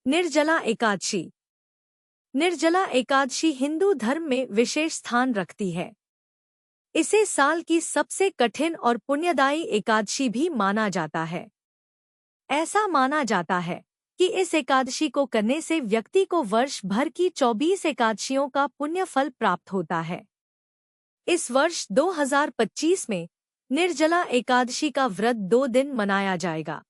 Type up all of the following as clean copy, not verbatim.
निर्जला एकादशी। निर्जला एकादशी हिंदू धर्म में विशेष स्थान रखती है। इसे साल की सबसे कठिन और पुण्यदायी एकादशी भी माना जाता है। ऐसा माना जाता है कि इस एकादशी को करने से व्यक्ति को वर्ष भर की 24 एकादशियों का पुण्य फल प्राप्त होता है। इस वर्ष 2025 में निर्जला एकादशी का व्रत 2 दिन मनाया जाएगा।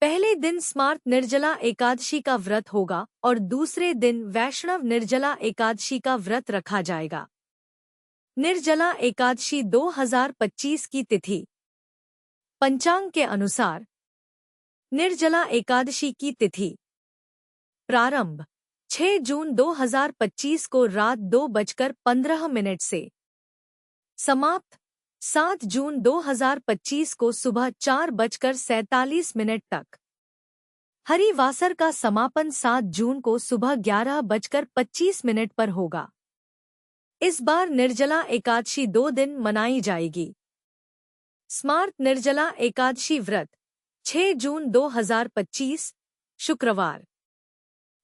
पहले दिन स्मार्त निर्जला एकादशी का व्रत होगा और दूसरे दिन वैष्णव निर्जला एकादशी का व्रत रखा जाएगा। निर्जला एकादशी 2025 की तिथि। पंचांग के अनुसार निर्जला एकादशी की तिथि प्रारंभ 6 जून 2025 को रात 2:15 से, समाप्त 7 जून 2025 को सुबह 4:47 तक। हरिवासर का समापन 7 जून को सुबह 11:25 पर होगा। इस बार निर्जला एकादशी 2 दिन मनाई जाएगी। स्मार्त निर्जला एकादशी व्रत 6 जून 2025 शुक्रवार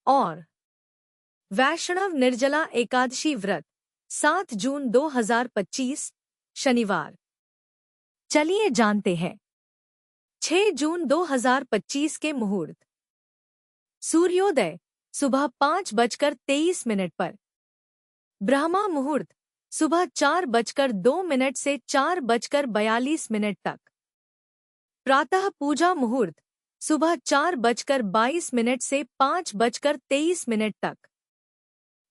और वैष्णव निर्जला एकादशी व्रत 7 जून 2025 शनिवार। चलिए जानते हैं 6 जून 2025 के मुहूर्त। सूर्योदय सुबह 5:23 पर। ब्रह्मा मुहूर्त सुबह 4:02 से 4:42 तक। प्रातः पूजा मुहूर्त सुबह 4:22 से 5:23 तक।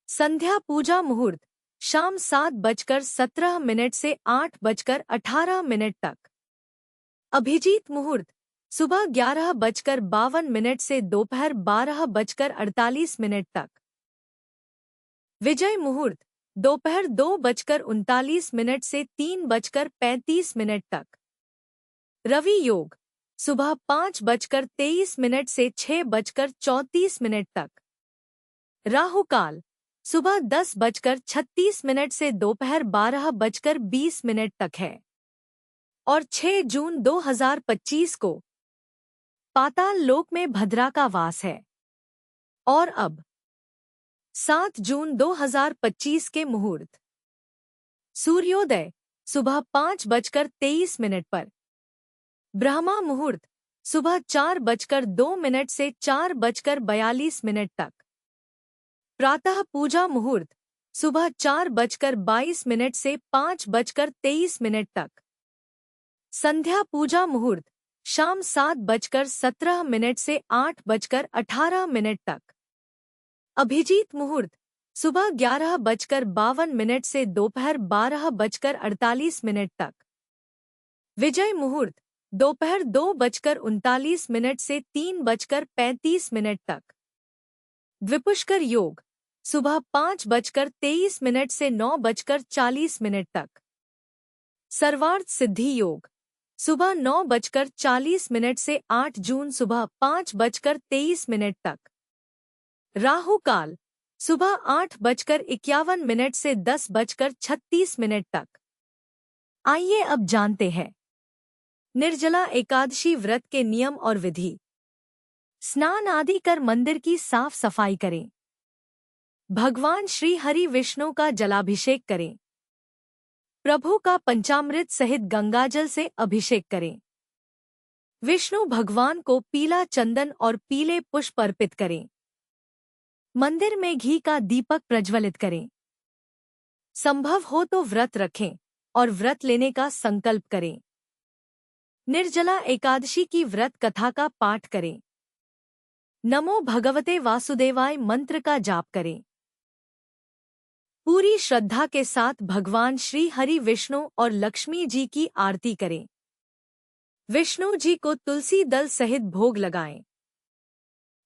संध्या पूजा मुहूर्त शाम 7:17 से 8:18 तक। अभिजीत मुहूर्त सुबह 11:52 से दोपहर 12:48 तक। विजय मुहूर्त दोपहर 2:39 से 3:35 तक। रवि योग सुबह 5:23 से 6:34 तक। राहु काल सुबह 10:36 से दोपहर 12:20 तक है। और 6 जून 2025 को पाताल लोक में भद्रा का वास है। और अब 7 जून 2025 के मुहूर्त। सूर्योदय सुबह 5:23 पर। ब्रह्मा मुहूर्त सुबह 4:02 से 4:42 तक। प्रातः पूजा मुहूर्त सुबह 4:22 से 5:23 तक। संध्या पूजा मुहूर्त शाम 7:17 से 8:18 तक। अभिजीत मुहूर्त सुबह 11:52 से दोपहर 12:48 तक। विजय मुहूर्त दोपहर 2:39 से 3:35 तक। द्विपुष्कर योग सुबह 5:23 से 9:40 तक। सर्वार्थ सिद्धि योग सुबह 9:40 से 8 जून सुबह 5:23 तक। राहु काल सुबह 8:51 से 10:36 तक। आइए अब जानते हैं निर्जला एकादशी व्रत के नियम और विधि। स्नान आदि कर मंदिर की साफ सफाई करें। भगवान श्री हरि विष्णु का जलाभिषेक करें। प्रभु का पंचामृत सहित गंगाजल से अभिषेक करें। विष्णु भगवान को पीला चंदन और पीले पुष्प अर्पित करें। मंदिर में घी का दीपक प्रज्वलित करें। संभव हो तो व्रत रखें और व्रत लेने का संकल्प करें। निर्जला एकादशी की व्रत कथा का पाठ करें। नमो भगवते वासुदेवाय मंत्र का जाप करें। पूरी श्रद्धा के साथ भगवान श्री हरि विष्णु और लक्ष्मी जी की आरती करें। विष्णु जी को तुलसी दल सहित भोग लगाएं।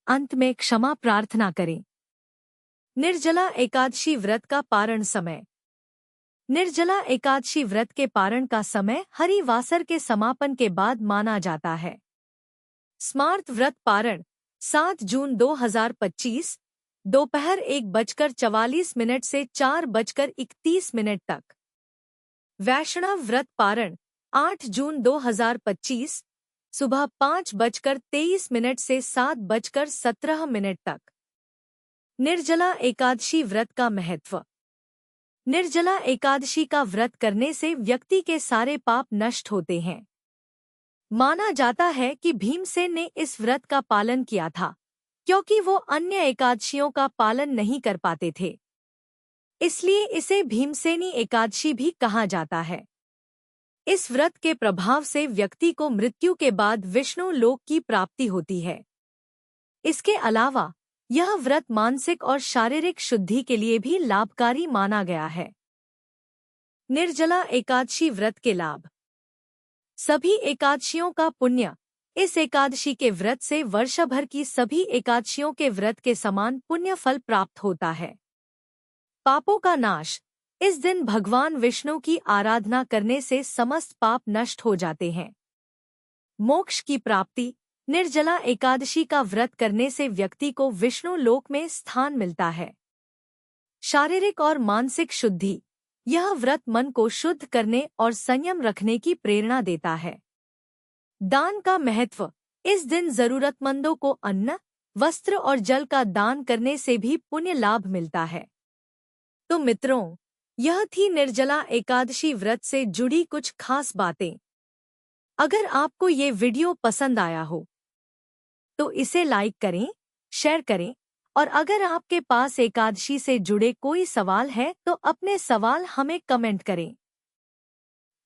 अंत में क्षमा प्रार्थना करें। निर्जला एकादशी व्रत का पारण समय। निर्जला एकादशी व्रत के पारण का समय हरिवासर के समापन के बाद माना जाता है। स्मार्त व्रत पारण 7 जून 2025 दोपहर 1:44 से 4:31 तक। वैष्णव व्रत पारण 8 जून 2025 सुबह 5:23 से 7:17 तक। निर्जला एकादशी व्रत का महत्व। निर्जला एकादशी का व्रत करने से व्यक्ति के सारे पाप नष्ट होते हैं। माना जाता है कि भीमसेन ने इस व्रत का पालन किया था, क्योंकि वो अन्य एकादशियों का पालन नहीं कर पाते थे। इसलिए इसे भीमसेनी एकादशी भी कहा जाता है। इस व्रत के प्रभाव से व्यक्ति को मृत्यु के बाद विष्णु लोक की प्राप्ति होती है। इसके अलावा यह व्रत मानसिक और शारीरिक शुद्धि के लिए भी लाभकारी माना गया है। निर्जला एकादशी व्रत के लाभ। सभी एकादशियों का पुण्य। इस एकादशी के व्रत से वर्षभर की सभी एकादशियों के व्रत के समान पुण्य फल प्राप्त होता है। पापों का नाश। इस दिन भगवान विष्णु की आराधना करने से समस्त पाप नष्ट हो जाते हैं। मोक्ष की प्राप्ति। निर्जला एकादशी का व्रत करने से व्यक्ति को विष्णु लोक में स्थान मिलता है। शारीरिक और मानसिक शुद्धि। यह व्रत मन को शुद्ध करने और संयम रखने की प्रेरणा देता है। दान का महत्व। इस दिन जरूरतमंदों को अन्न, वस्त्र और जल का दान करने से भी पुण्य लाभ मिलता है। तो मित्रों, यह थी निर्जला एकादशी व्रत से जुड़ी कुछ खास बातें। अगर आपको ये वीडियो पसंद आया हो तो इसे लाइक करें, शेयर करें, और अगर आपके पास एकादशी से जुड़े कोई सवाल है तो अपने सवाल हमें कमेंट करें।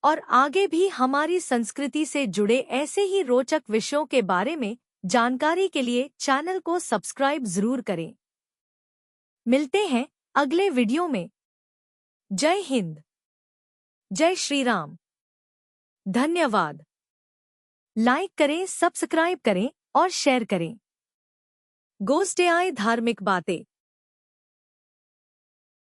और आगे भी हमारी संस्कृति से जुड़े ऐसे ही रोचक विषयों के बारे में जानकारी के लिए चैनल को सब्सक्राइब जरूर करें। मिलते हैं अगले वीडियो में। जय हिंद, जय श्री राम। धन्यवाद। लाइक करें, सब्सक्राइब करें और शेयर करें। गोस्टेआई धार्मिक बातें।